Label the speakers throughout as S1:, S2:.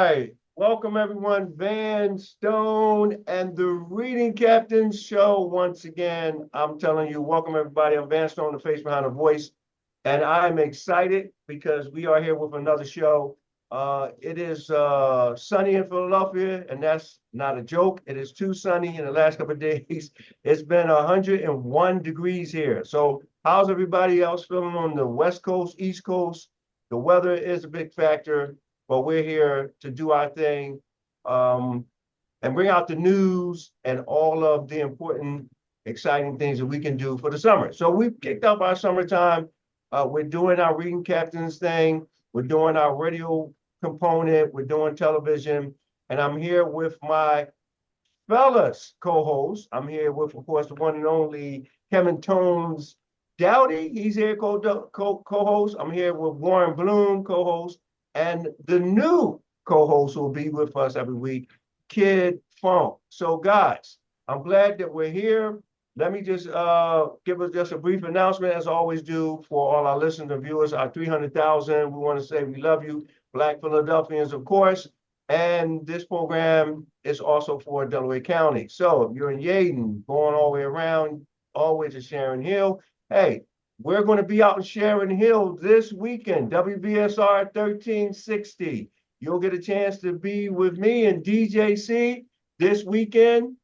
S1: right. Welcome everyone. Van Stone and the Reading Captain Show. Once again, I'm telling you, welcome everybody. I'm Van Stone, the face behind the voice. And I'm excited because we are here with another show. It is sunny in Philadelphia, and that's not a joke. It is too sunny in the last couple of days. It's been 101 degrees here. So how's everybody else feeling on the West Coast, East Coast? The weather is a big factor, but we're here to do our thing and bring out the news and all of the important, exciting things that we can do for the summer. So we've kicked off our summertime. We're doing our Reading Captains thing. We're doing our radio component. We're doing television. And I'm here with my fellas co-host. I'm here with, of course, the one and only Kevin Tones Dowdy. He's here co-host. I'm here with Warren Bloom, co-host, and the new co-host who will be with us every week, Kid Funk. So, guys, I'm glad that we're here. Let me just give us just a brief announcement, as I always do, for all our listeners and viewers, our 300,000. We want to say we love you, Black Philadelphians, of course. And this program is also for Delaware County. So if you're in Yaden, going all the way around, always to Sharon Hill, hey, we're going to be out in Sharon Hill this weekend, Wvsr 1360. You'll get a chance to be with me and DJC this weekend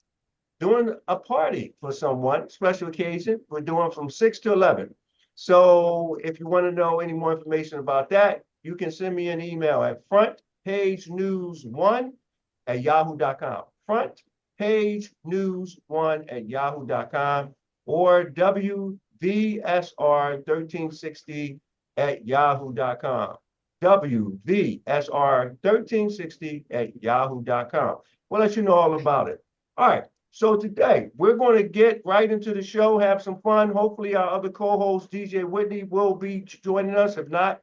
S1: doing a party for someone, special occasion. We're doing from 6 to 11. So if you want to know any more information about that, you can send me an email at frontpagenews1@yahoo.com. Frontpagenews1@yahoo.com or WVSR1360@yahoo.com. WVSR1360@yahoo.com. We'll let you know all about it. All right. So today we're going to get right into the show, have some fun. Hopefully our other co-host, DJ Whitney, will be joining us. If not,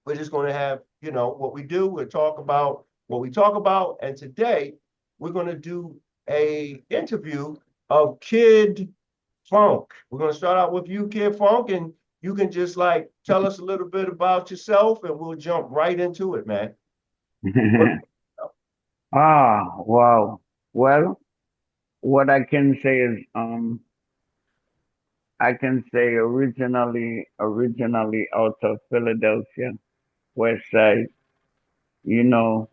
S1: we're just going to have, what we do. We'll talk about what we talk about. And today we're going to do a interview of Kid Funk. We're going to start out with you, Kid Funk, and you can just tell us a little bit about yourself and we'll jump right into it, man.
S2: Wow. Well, what I can say is, I can say originally out of Philadelphia, West Side, you know,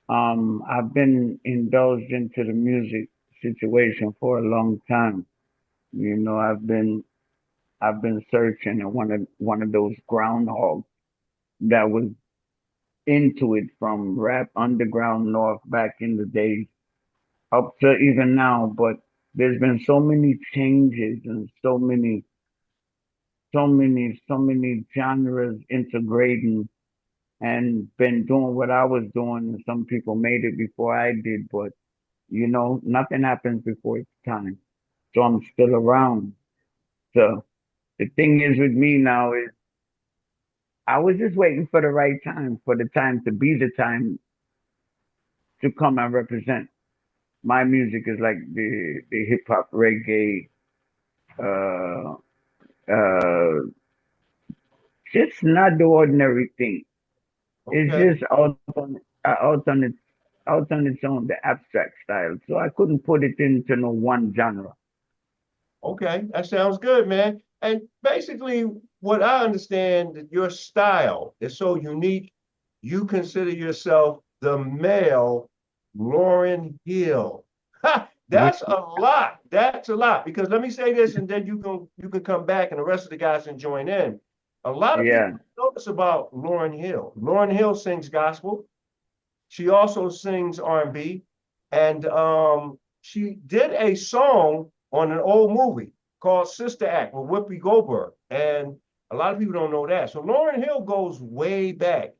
S2: I've been indulged into the music situation for a long time. I've been searching and one of those groundhogs that was into it from rap underground north back in the days up to even now, but there's been so many changes and so many genres integrating and been doing what I was doing. And some people made it before I did, but nothing happens before its time. So I'm still around. So the thing is with me now is I was just waiting for the right time, for the time to be the time to come and represent. My music is like the hip hop reggae, uh, uh, just not the ordinary thing. It's
S1: Okay.
S2: just out on its own, the abstract style. So I couldn't put it into no one genre.
S1: Okay. That sounds good, man. And basically, what I understand that your style is so unique, you consider yourself the male Lauryn Hill. Ha! That's a lot. That's a lot. Because let me say this, and then you can come back, and the rest of the guys can join in. A lot of people
S2: Yeah,
S1: know this about Lauryn Hill. Lauryn Hill sings gospel. She also sings R&B, and she did a song on an old movie called Sister Act with Whoopi Goldberg, and a lot of people don't know that. So Lauryn Hill goes way back,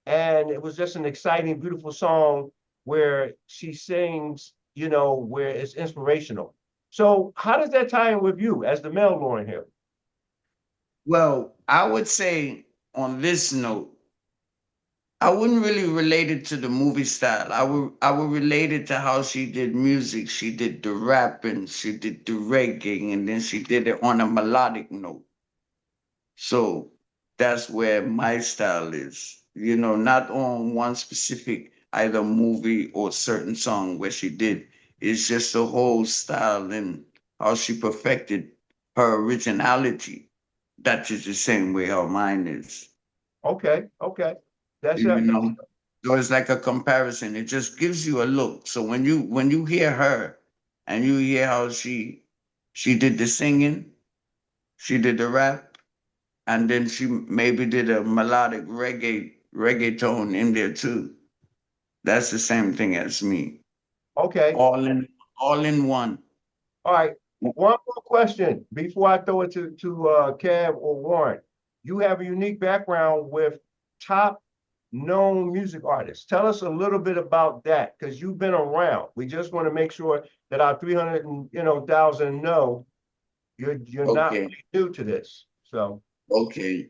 S1: and it was just an exciting, beautiful song where she sings, where it's inspirational. So how does that tie in with you as the male Lauryn Hill?
S3: Well, I would say on this note, I wouldn't really relate it to the movie style. I would relate it to how she did music. She did the rapping, she did the reggae, and then she did it on a melodic note. So that's where my style is. Not on one specific either movie or certain song where she did. It's just the whole style and how she perfected her originality. That is the same way how mine is.
S1: Okay, okay. That's
S3: You
S1: it.
S3: know, so it's like a comparison. It just gives you a look. So when you hear her and you hear how she did the singing, she did the rap, and then she maybe did a melodic reggaeton in there too. That's the same thing as me.
S1: Okay.
S3: All in all in one.
S1: All right. One more question before I throw it to Kev or Warren. You have a unique background with top known music artists. Tell us a little bit about that because you've been around. We just want to make sure that our 300 and thousand know you're not
S3: Okay.
S1: new to this. So
S3: Okay.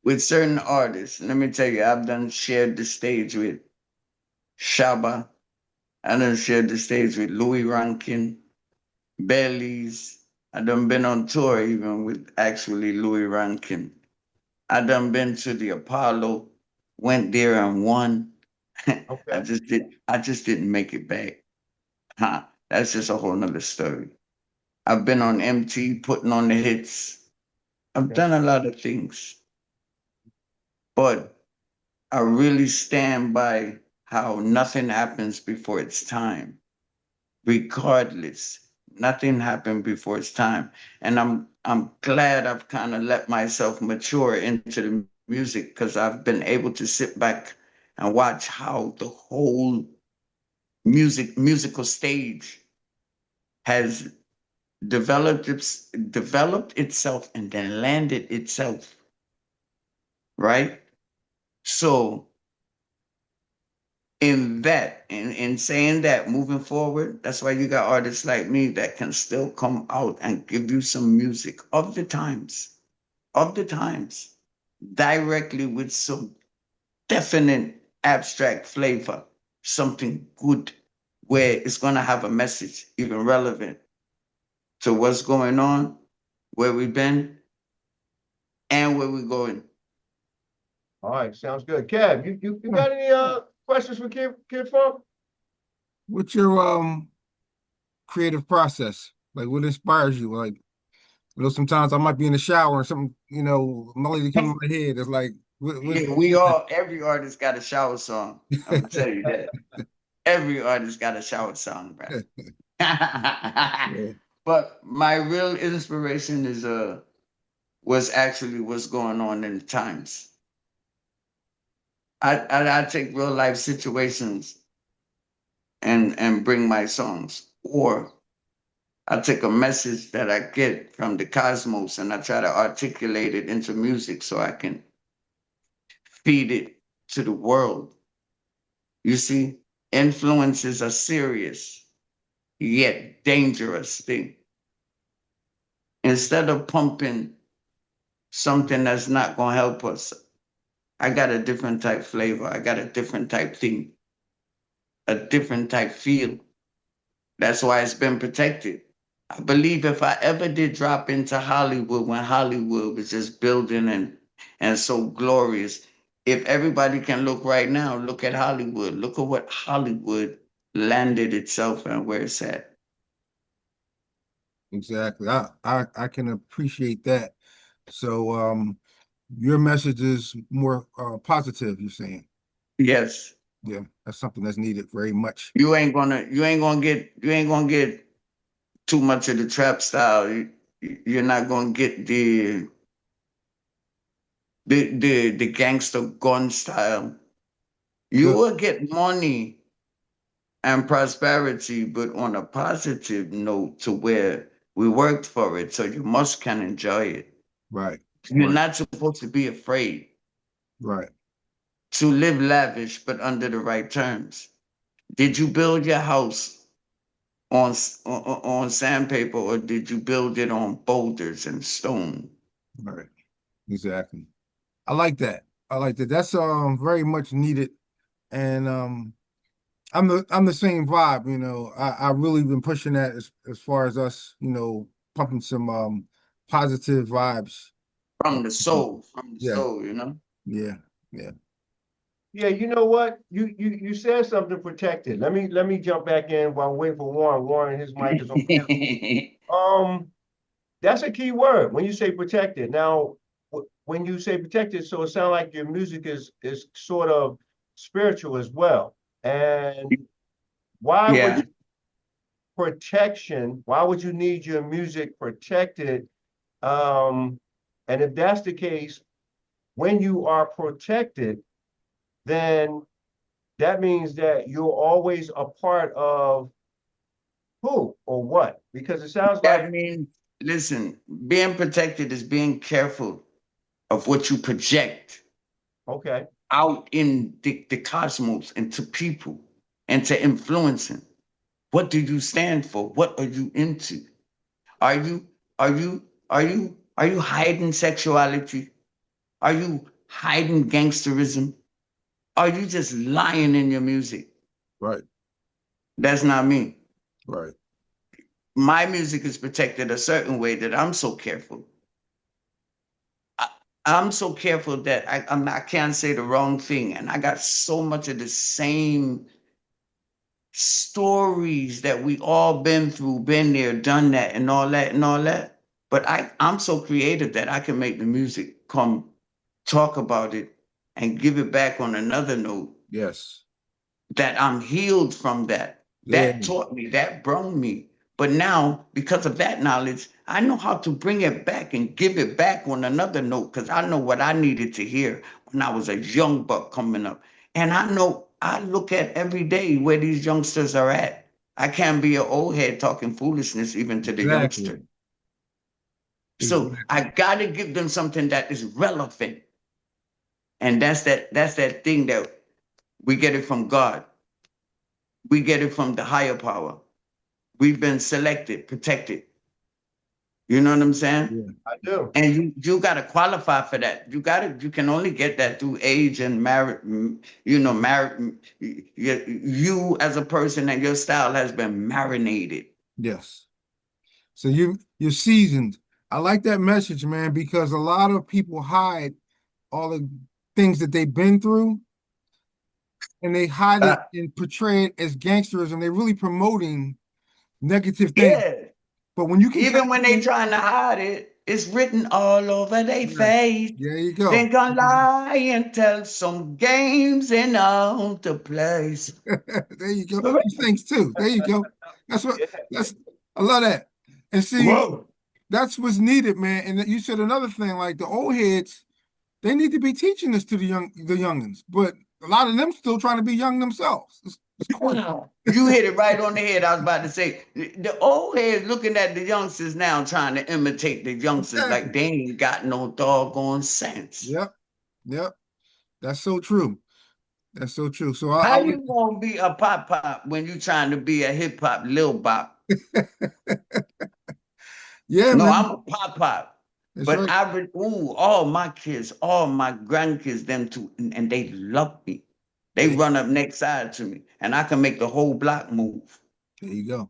S3: With certain artists, let me tell you, I've done shared the stage with Shaba. I done shared the stage with Louis Rankin, Bellies. I done been on tour even with actually Louis Rankin. I done been to the Apollo, went there and won.
S1: okay,
S3: I just didn't make it back. Huh. That's just a whole nother story. I've been on MT putting on the hits. I've
S1: okay.
S3: done a lot of things, but I really stand by how nothing happens before it's time. Regardless, nothing happened before it's time. And I'm glad I've kind of let myself mature into the music because I've been able to sit back and watch how the whole musical stage has developed itself and then landed itself, right? So in saying that, moving forward, that's why you got artists like me that can still come out and give you some music of the times, directly with some definite abstract flavor, something good where it's gonna have a message, even relevant to what's going on, where we've been, and where we're going.
S1: All right, sounds good. Kev, you
S4: Yeah.
S1: got any questions for Kid Funk?
S4: What's your creative process? Like what inspires you? Like, sometimes I might be in the shower and something, melody come in my head. It's like what
S3: Yeah, we all, every artist got a shower song. I'm gonna tell you that. Every artist got a shower song, bro.
S4: yeah,
S3: But my real inspiration is was actually what's going on in the times. I take real life situations and bring my songs, or I take a message that I get from the cosmos and I try to articulate it into music so I can feed it to the world. You see, influence is a serious yet dangerous thing. Instead of pumping something that's not going to help us, I got a different type flavor. I got a different type thing, a different type feel. That's why it's been protected. I believe if I ever did drop into Hollywood when Hollywood was just building and so glorious, if everybody can look right now, look at Hollywood. Look at what Hollywood landed itself and where it's at.
S4: exactly. I can appreciate that. So your message is more positive, you're saying.
S3: Yes.
S4: Yeah, that's something that's needed very much.
S3: You ain't gonna get too much of the trap style. You're not gonna get the gangster gun style. You
S4: Good.
S3: will get money and prosperity, but on a positive note to where we worked for it, so you must can enjoy it.
S4: Right.
S3: You're
S4: Right.
S3: not supposed to be afraid
S4: Right.
S3: to live lavish, but under the right terms. Did you build your house on sandpaper, or did you build it on boulders and stone?
S4: Right. Exactly. I like that. I like that. That's very much needed. And I'm the same vibe, I really been pushing that as far as us, pumping some positive vibes.
S3: From the
S4: Um,
S3: soul, from the
S4: yeah,
S3: soul, you know?
S4: yeah, yeah.
S1: Yeah, you know what? You said something protected. Let me jump back in while waiting for Warren. Warren, his mic is on mute. That's a key word when you say protected. Now, when you say protected, so it sounds like your music is sort of spiritual as well. And why would
S3: Yeah.
S1: you protection? Why would you need your music protected? And if that's the case, when you are protected, then that means that you're always a part of who or what? Because it sounds like,
S3: That means, listen, being protected is being careful of what you project
S1: okay,
S3: out in the cosmos and to people and to influencing. What do you stand for? What are you into? Are you are you hiding sexuality? Are you hiding gangsterism? Are you just lying in your music?
S4: Right,
S3: That's not me.
S4: right.
S3: My music is protected a certain way that I'm so careful. I, I'm so careful that I can't say the wrong thing, and I got so much of the same stories that we all been through, been there, done that, and all that, and all that. But I'm so creative that I can make the music come talk about it and give it back on another note,
S4: Yes.
S3: that I'm healed from that.
S4: Yeah.
S3: That taught me, that brought me. But now, because of that knowledge, I know how to bring it back and give it back on another note because I know what I needed to hear when I was a young buck coming up. And I know I look at every day where these youngsters are at. I can't be an old head talking foolishness even to the
S4: Exactly.
S3: youngster. So
S4: Exactly.
S3: I got to give them something that is relevant. And that's that thing that we get it from God. We get it from the higher power. We've been selected, protected. You know what I'm saying?
S4: Yeah.
S1: I do.
S3: And you got to qualify for that. You can only get that through age and married. Married. You as a person and your style has been marinated.
S4: Yes. So you're seasoned. I like that message, man, because a lot of people hide all the things that they've been through and they hide
S3: Uh,
S4: it and portray it as gangsterism. They're really promoting negative things.
S3: yeah.
S4: But when you can tap
S3: Even when they
S4: in,
S3: trying to hide it, it's written all over their
S4: yes,
S3: face.
S4: there you go.
S3: Think I lie and tell some games and all the place.
S4: There you go. Some things too. There you go. That's what
S1: Yeah.
S4: that's I love that. And see,
S3: Whoa.
S4: that's what's needed, man. And you said another thing, like the old heads, they need to be teaching this to the youngins, but a lot of them still trying to be young themselves. It's corny.
S3: You hit it right on the head. I was about to say the old heads looking at the youngsters now, trying to imitate the youngsters like
S4: Exactly.
S3: they ain't got no doggone sense.
S4: Yep. Yep. That's so true. That's so true. So I
S3: How
S4: like
S3: you gonna be a pop when you trying to be a hip hop lil bop?
S4: yeah,
S3: No,
S4: man.
S3: I'm a pop.
S4: That's
S3: But
S4: right.
S3: all my kids, all my grandkids, them too, and they love me. They
S4: There,
S3: run up next side to me, and I can make the whole block move.
S4: there you go.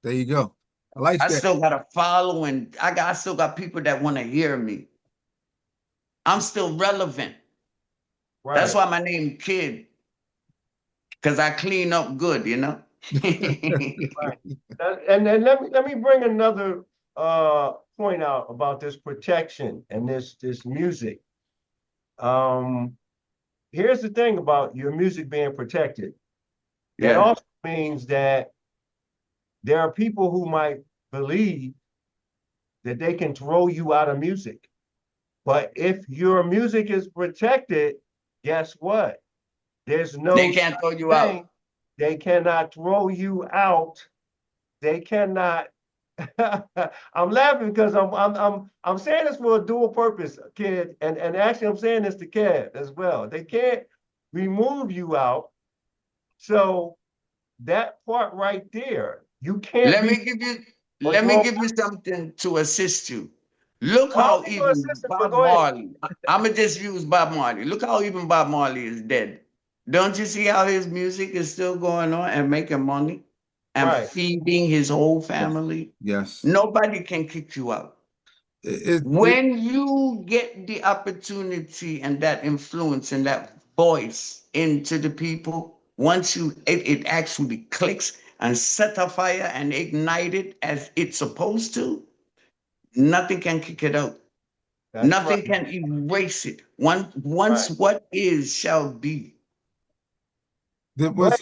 S4: There you go. I like
S3: I
S4: that.
S3: still got a following. I still got people that want to hear me. I'm still relevant. That's
S1: Right.
S3: why my name Kid, because I clean up good, you know?
S1: Right. And then let me bring another point out about this protection and this music. Um, Here's the thing about your music being protected. That
S3: Yeah.
S1: also means that there are people who might believe that they can throw you out of music. But if your music is protected, guess what? There's
S3: They
S1: no
S3: can't
S1: such
S3: throw you out.
S1: thing. They cannot throw you out. They cannot. I'm laughing because I'm saying this for a dual purpose, kid, and actually I'm saying this to Kev as well. They can't remove you out. So that part right there, you can't
S3: Let
S1: be
S3: me give you
S1: or
S3: let me
S1: throw.
S3: give you something to assist you. Look
S1: Well, I'll
S3: how
S1: give you
S3: even
S1: assistance, but
S3: Bob
S1: go ahead.
S3: Marley. I'm gonna just use Bob Marley. Look how even Bob Marley is dead. Don't you see how his music is still going on and making money and
S1: Right.
S3: feeding his whole
S4: Yes.
S3: family?
S4: Yes.
S3: Nobody can kick you out.
S4: It, it, it
S3: When you get the opportunity and that influence and that voice into the people, once it actually clicks and set a fire and ignite it as it's supposed to, nothing can kick it out.
S1: That's
S3: Nothing
S1: right.
S3: can erase it. Once
S1: Right.
S3: what is shall be.
S1: Go ahead,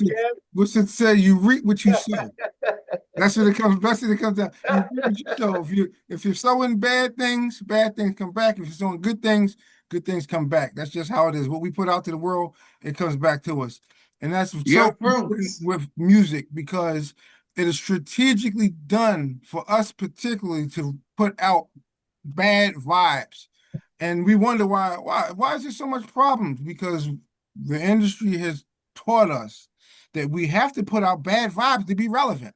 S4: What's it say? You reap what you
S1: Kev.
S4: sow. That's what it comes. That's what it comes down. You reap what you sow. If you're sowing bad things come back. If you're sowing good things come back. That's just how it is. What we put out to the world, it comes back to us, and that's so
S3: Your
S4: important
S3: fruits.
S4: with music because it is strategically done for us, particularly to put out bad vibes, and we wonder why is there so much problems? Because the industry has taught us that we have to put out bad vibes to be relevant.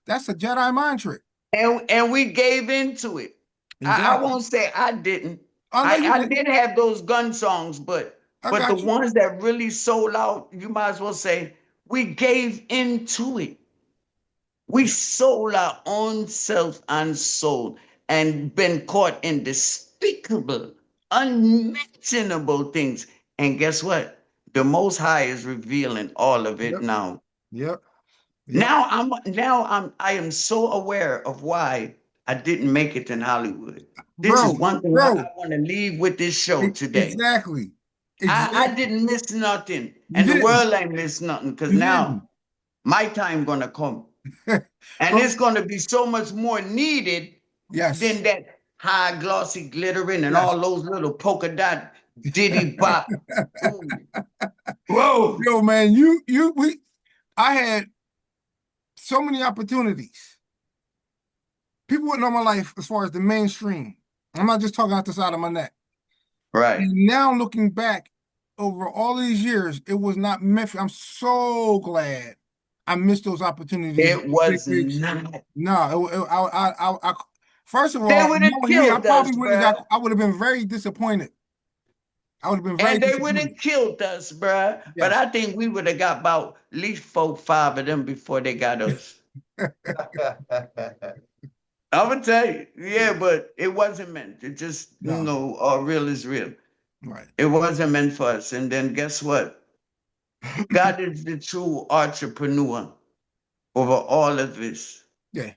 S4: That's a Jedi mind trick.
S3: And we gave into it. I
S4: Exactly.
S3: won't say I didn't.
S4: Oh no, you
S3: I
S4: didn't.
S3: did have those gun songs, but
S4: I
S3: the
S4: got you.
S3: ones that really sold out, you might as well say we gave into it. We sold our own self and soul and been caught in despicable, unmentionable things. And guess what? The Most High is revealing all of it
S4: Yep.
S3: now.
S4: Yep. Yep.
S3: I am so aware of why I didn't make it in Hollywood. This is
S4: Bro,
S3: one thing I
S4: bro.
S3: want to leave with this show today.
S4: Exactly.
S3: I
S4: Exactly.
S3: didn't miss nothing,
S4: You
S3: and the
S4: didn't.
S3: world ain't missed nothing because
S4: You
S3: now
S4: didn't.
S3: my time gonna come, and
S4: Bro,
S3: it's gonna be so much more needed
S4: yes.
S3: than that high glossy glittering and
S4: Yes.
S3: all those little polka dot diddy bop. Ooh, whoa!
S4: Yo, man, I had so many opportunities. People wouldn't know my life as far as the mainstream. I'm not just talking out the side of my neck.
S3: Right.
S4: And now looking back over all these years, it was not meant for. I'm so glad I missed those opportunities.
S3: It was not.
S4: No, first of
S3: They
S4: all,
S3: would have
S4: knowing me, I
S3: killed us,
S4: probably wouldn't have
S3: bruh.
S4: got. I would have been very disappointed. I would have been very
S3: And they would
S4: disappointed.
S3: have killed us, bruh. But
S4: Yes.
S3: I think we would have got about at least 4, 5 of them before they got us. I'm gonna tell you, yeah, but it wasn't meant. It just,
S4: No.
S3: real is real.
S4: Right.
S3: It wasn't meant for us. And then guess what? God is the true entrepreneur over all of this.
S4: Yeah.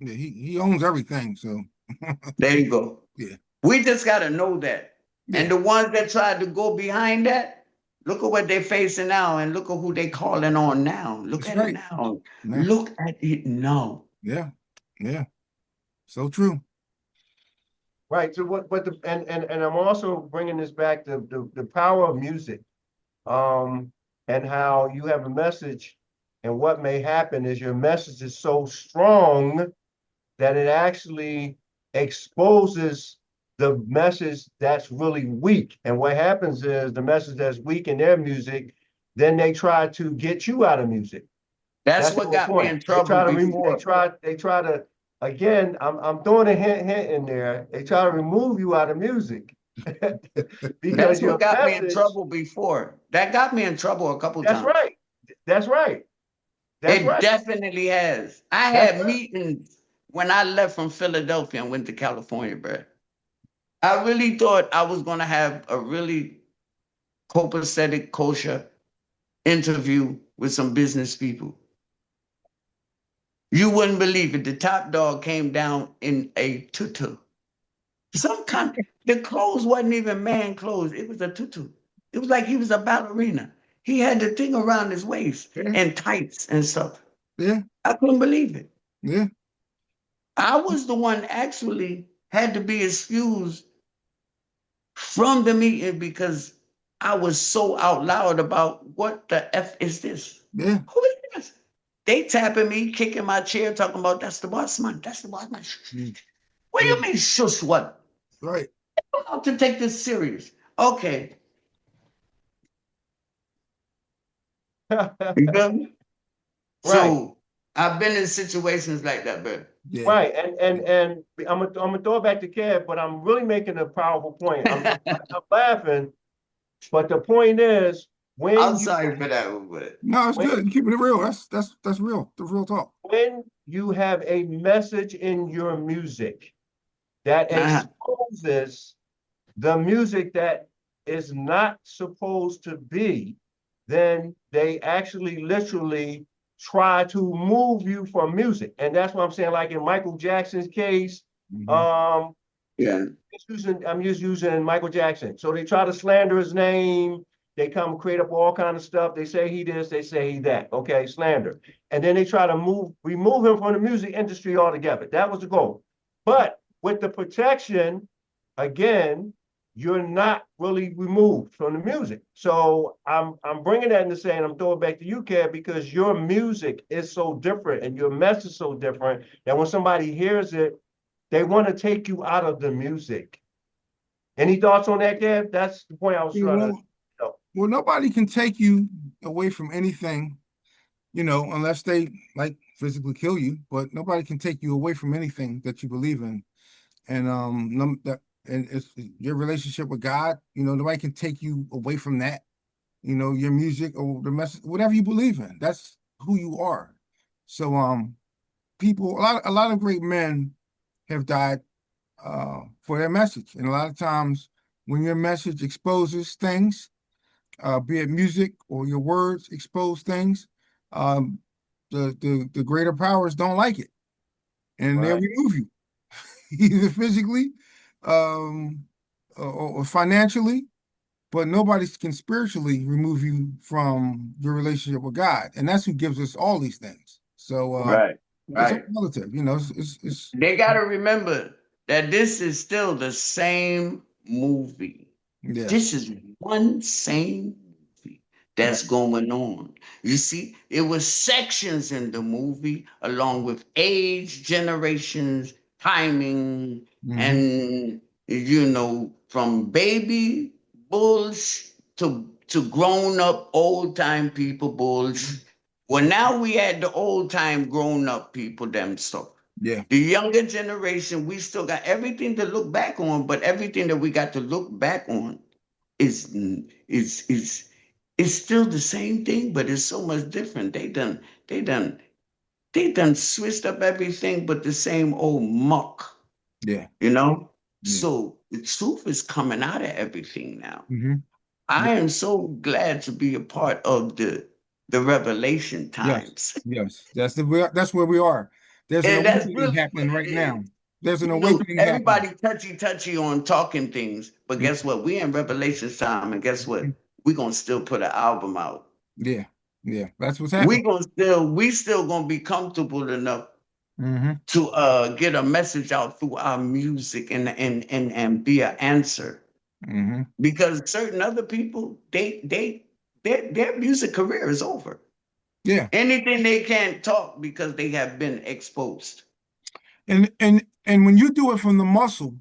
S4: Yeah. He owns everything. So
S3: There you go.
S4: yeah.
S3: We just gotta know that. And
S4: Yeah.
S3: the ones that tried to go behind that, look at what they're facing now, and look at who they calling on now. Look
S4: That's
S3: at it
S4: right.
S3: now.
S4: No.
S3: Look at it now.
S4: Yeah. Yeah. So true.
S1: Right. So and I'm also bringing this back to the power of music, um, and how you have a message, and what may happen is your message is so strong that it actually exposes the message that's really weak. And what happens is the message that's weak in their music, then they try to get you out of music.
S3: That's
S1: That's the
S3: what
S1: whole
S3: got me
S1: point.
S3: in
S1: They
S3: trouble
S1: try to remove,
S3: before.
S1: they try to, again, I'm throwing a hint in there. They try to remove you out of music.
S3: That's
S1: Because
S3: what
S1: your
S3: got me in
S1: message,
S3: trouble before. That got me in trouble a couple
S1: that's
S3: times.
S1: right. That's right. That's
S3: It
S1: right.
S3: definitely has. I
S1: That's
S3: had
S1: right.
S3: meetings when I left from Philadelphia and went to California, bro. I really thought I was going to have a really copacetic, kosher interview with some business people. You wouldn't believe it. The top dog came down in a tutu. Some kind, the clothes wasn't even man clothes. It was a tutu. It was like he was a ballerina. He had the thing around his waist
S4: Yeah.
S3: and tights and stuff.
S4: Yeah.
S3: I couldn't believe it.
S4: Yeah.
S3: I was the one actually had to be excused from the meeting because I was so out loud about what the F is this?
S4: Yeah.
S3: Who is this? They tapping me, kicking my chair, talking about that's the boss man. That's the boss man. What do you mean, shush what?
S4: Right.
S3: I'm about to take this serious. Okay. You feel me?
S1: Right.
S3: So I've been in situations like that, bro.
S4: Yeah.
S1: Right. And I'm gonna throw it back to Kev, but I'm really making a powerful point. I'm laughing, but the point is
S3: I'm sorry for that, but
S4: No, it's good. You keeping it real. That's real. The real talk.
S1: when you have a message in your music that exposes the music that is not supposed to be, then they actually literally try to move you from music. And that's what I'm saying, like in Michael Jackson's case,
S3: Yeah.
S1: I'm just using Michael Jackson. So they try to slander his name. They come create up all kind of stuff. They say he this, they say he that. Okay, slander. And then they try to remove him from the music industry altogether. That was the goal. But with the protection, again, you're not really removed from the music. So I'm bringing that into saying, I'm throwing back to you, Kev, because your music is so different and your message is so different that when somebody hears it, they want to take you out of the music. Any thoughts on that, Kev? That's the point I was trying to.
S4: Well, nobody can take you away from anything, unless they like physically kill you. But nobody can take you away from anything that you believe in. And it's your relationship with God. Nobody can take you away from that. Your music or the message, whatever you believe in. That's who you are. So people, a lot of great men have died for their message, and a lot of times when your message exposes things, be it music or your words expose things, the greater powers don't like it, and they'll remove you, either physically, or financially, but nobody can spiritually remove you from your relationship with God, and that's who gives us all these things. So it's all relative, it's
S3: They got to remember that this is still the same movie.
S4: yes.
S3: This is one same movie that's going on. You see, it was sections in the movie along with age, generations, timing, and from baby bulls to grown up old time people bulls. Well, now we had the old time grown up people them stuff.
S4: Yeah.
S3: The younger generation, we still got everything to look back on, but everything that we got to look back on is still the same thing, but it's so much different. They done switched up everything, but the same old muck.
S4: Yeah.
S3: Yeah. So the truth is coming out of everything now. I am so glad to be a part of the revelation times.
S4: Yes. That's where we are. There's an awakening happening right now. There's an awakening
S3: everybody
S4: happening.
S3: touchy on talking things, but guess what? We in revelation time, and guess what? We're gonna still put an album out.
S4: Yeah. That's what's happening.
S3: We still gonna be comfortable enough to get a message out through our music and be an answer. Because certain other people, their music career is over.
S4: Yeah.
S3: Anything they can't talk because they have been exposed.
S4: And when you do it from the muscle,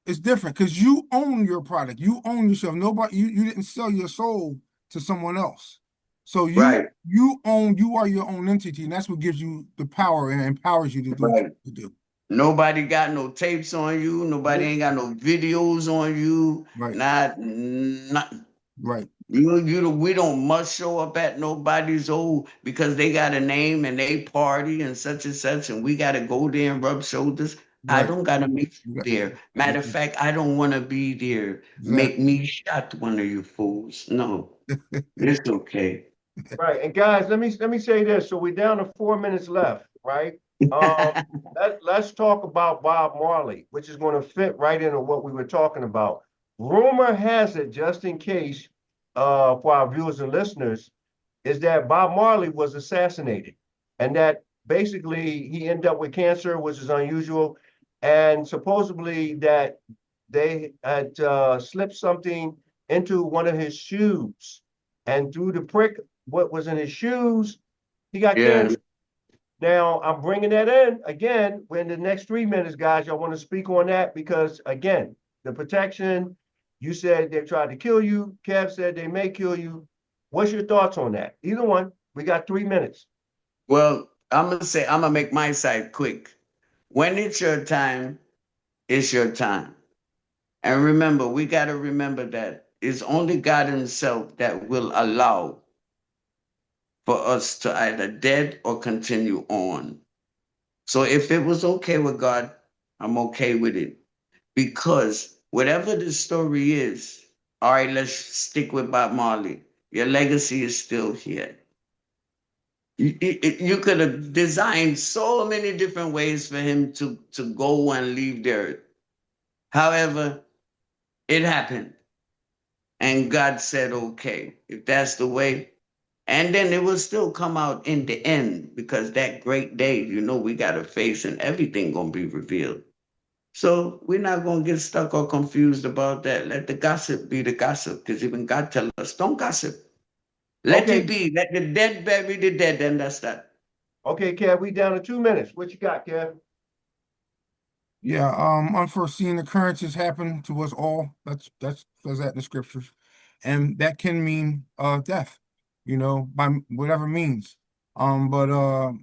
S4: it's different because you own your product. You own yourself. Nobody, you didn't sell your soul to someone else. So you are your own entity, and that's what gives you the power and empowers you to do what you do.
S3: Nobody got no tapes on you. Nobody ain't got no videos on you. Not.
S4: Right.
S3: We don't must show up at nobody's because they got a name and they party and such, and we got to go there and rub shoulders. I don't got to meet you there. Matter of fact, I don't want to be there. Make me shot one of you fools. No, it's okay.
S1: Right. And guys, let me say this. So we're down to 4 minutes left, right? Let's talk about Bob Marley, which is going to fit right into what we were talking about. Rumor has it, just in case, for our viewers and listeners, is that Bob Marley was assassinated, and that basically he ended up with cancer, which is unusual, and supposedly that they had slipped something into one of his shoes, and through the prick, what was in his shoes, he got cancer. Now, I'm bringing that in again. We're in the next 3 minutes, guys. Y'all want to speak on that? Because, again, the protection, you said they tried to kill you. Kev said they may kill you. What's your thoughts on that? Either one. We got 3 minutes.
S3: Well, I'm going to make my side quick. When it's your time, it's your time. And remember, we got to remember that it's only God himself that will allow for us to either dead or continue on. So if it was okay with God, I'm okay with it. Because whatever the story is, All right, let's stick with Bob Marley. Your legacy is still here. You could have designed so many different ways for him to go and leave the earth. However, it happened. And God said, okay, if that's the way. And then it will still come out in the end because that great day, we got to face and everything going to be revealed. So we're not going to get stuck or confused about that. Let the gossip be the gossip because even God tells us, don't gossip. Let
S1: Okay.
S3: it be. Let the dead bury the dead. And that's that.
S1: Okay, Kev, we down to 2 minutes. What you got, Kev?
S4: Yeah, unforeseen occurrences happen to us all. That's says that in the scriptures. And that can mean death, by whatever means. But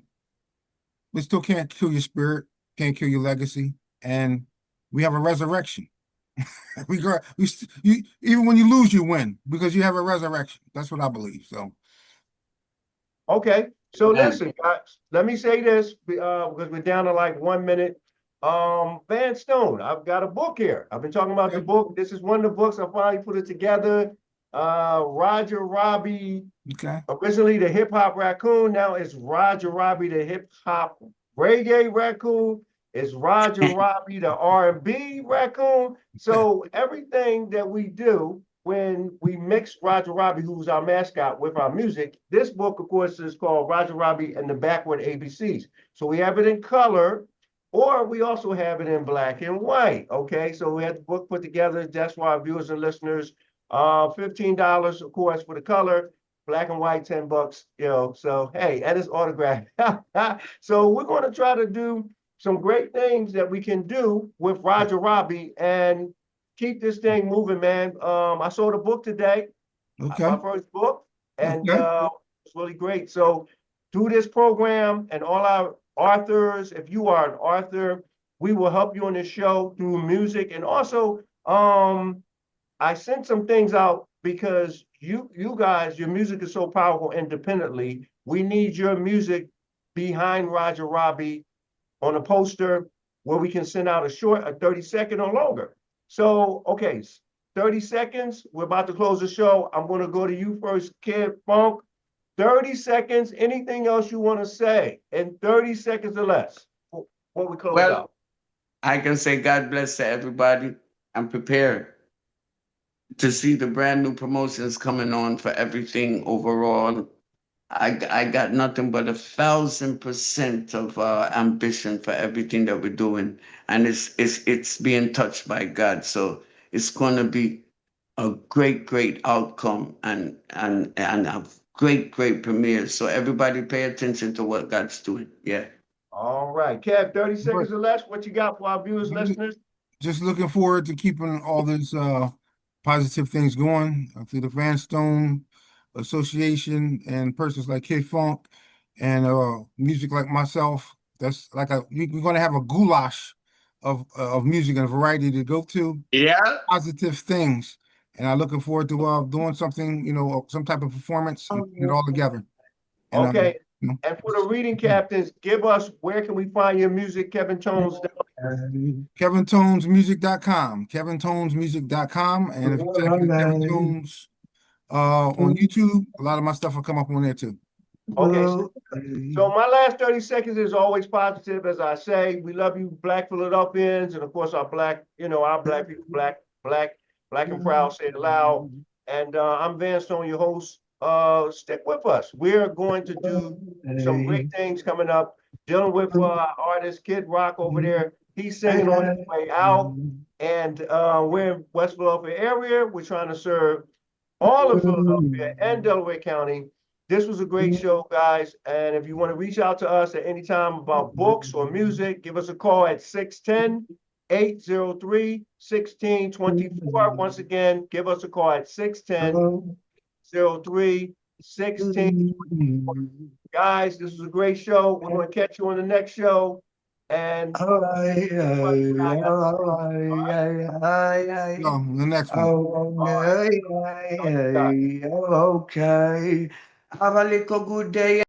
S4: we still can't kill your spirit, can't kill your legacy, and we have a resurrection. Even when you lose, you win because you have a resurrection. That's what I believe. So
S1: Okay, so
S3: Amen.
S1: listen, guys, let me say this because we're down to like 1 minute. Van Stone, I've got a book here. I've been talking about the
S4: Okay.
S1: book. This is one of the books. I finally put it together. Roger Robbie,
S4: Okay.
S1: originally the hip hop raccoon. Now it's Roger Robbie, the hip hop reggae raccoon. It's Roger Robbie, the R&B raccoon. So everything that we do when we mix Roger Robbie, who's our mascot, with our music, this book, of course, is called Roger Robbie and the Backward ABCs. So we have it in color, or we also have it in black and white. Okay, so we had the book put together. That's why our viewers and listeners, $15, of course, for the color, black and white, $10, So hey, and it's autographed. So we're going to try to do some great things that we can do with Roger Robbie and keep this thing moving, man. I saw the book today,
S4: Okay.
S1: my first book, and
S4: Okay.
S1: it's really great. So through this program and all our authors, if you are an author, we will help you on this show through music. And also, I sent some things out because you guys, your music is so powerful independently. We need your music behind Roger Robbie on a poster where we can send out a 30-second or longer. So, okay, 30 seconds. We're about to close the show. I'm going to go to you first, Kid Funk. 30 seconds. Anything else you want to say in 30 seconds or less before we close
S3: Well,
S1: out?
S3: I can say God bless to everybody. I'm prepared to see the brand new promotions coming on for everything overall. I got nothing but 1,000% of ambition for everything that we're doing, and it's being touched by God. So it's going to be a great outcome and a great premiere. So everybody pay attention to what God's doing. Yeah.
S1: All right, Kev, 30
S4: Right.
S1: seconds or less. What you got for our viewers, listeners?
S4: Just looking forward to keeping all these positive things going through the Van Stone Association and persons like Kid Funk and music like myself. That's like we're going to have a goulash of music and variety to go to,
S3: Yeah.
S4: positive things. And I'm looking forward to doing something, some type of performance and putting it all together. And
S1: Okay.
S4: you know,
S1: And for the reading captains, give us where can we find your music, Kevin Tones?
S4: KevinTonesMusic.com, KevinTonesMusic.com. And if you type in Kevin Tones on YouTube, a lot of my stuff will come up on there too.
S1: Okay, so my last 30 seconds is always positive, as I say. We love you, Black Philadelphians, and of course our Black, our Black people, black and proud, say it loud. And I'm Van Stone, your host. Stick with us. We're going to do some great things coming up. Dealing with artist Kid Rock over there. He's singing on his way out, and we're in West Philadelphia area. We're trying to serve all of Philadelphia and Delaware County. This was a great show, guys. And if you want to reach out to us at any time about books or music, give us a call at 610-803-1624. Once again, give us a call at 610-803-1624. Guys, this was a great show. We're going to catch you on the next show. And
S4: No, the next one.
S3: Okay. Have a little good day.